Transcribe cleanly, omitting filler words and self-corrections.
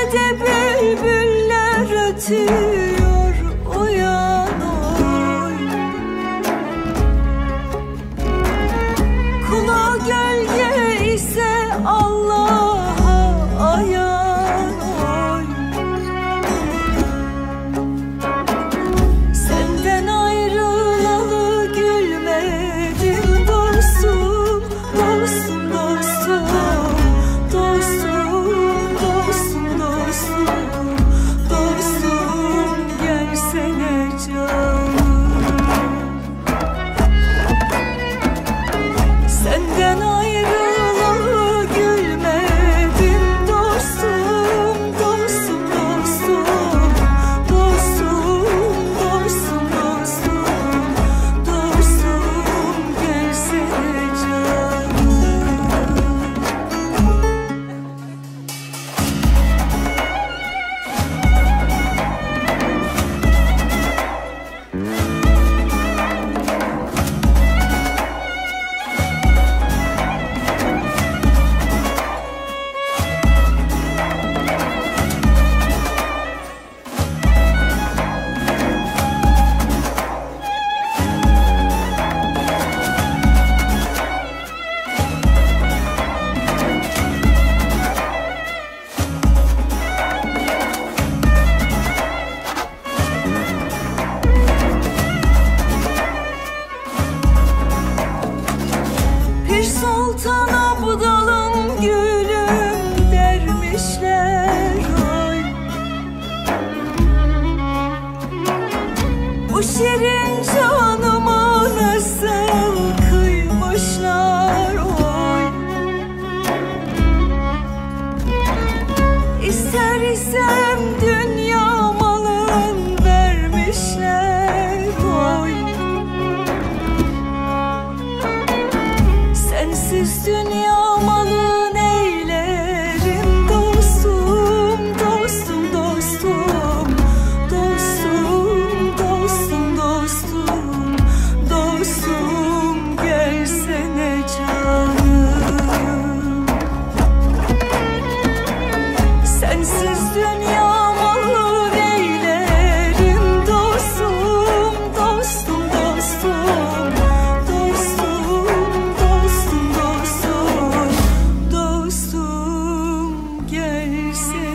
bahçede bülbüller ötüyor, uyan oy. Kula gölge ise Allah'a ayan oy. Senden ayrılalı gülmedim dostum, dostum, dostum, dostum, dostum, dostum, dostum, gelsene canım. Senden ayrılalı gülmedim dostum, dostum, dostum, dostum, dostum, dostum, dostum, gelsene canım. Pir Sultan Abdalım gülüm dermişler oy. Bu şirin canıma nasıl kıymışlar oy. İster isem dünya malın vermişler oy. Sensiz dünya malı neylerim dostum, dostum, dostum, dostum, dostum, dostum, dostum, gelsene canım. Sensiz dünya malı neylerim dostum, dostum, dostum, dostum, dostum, dostum, dostum, gelsene.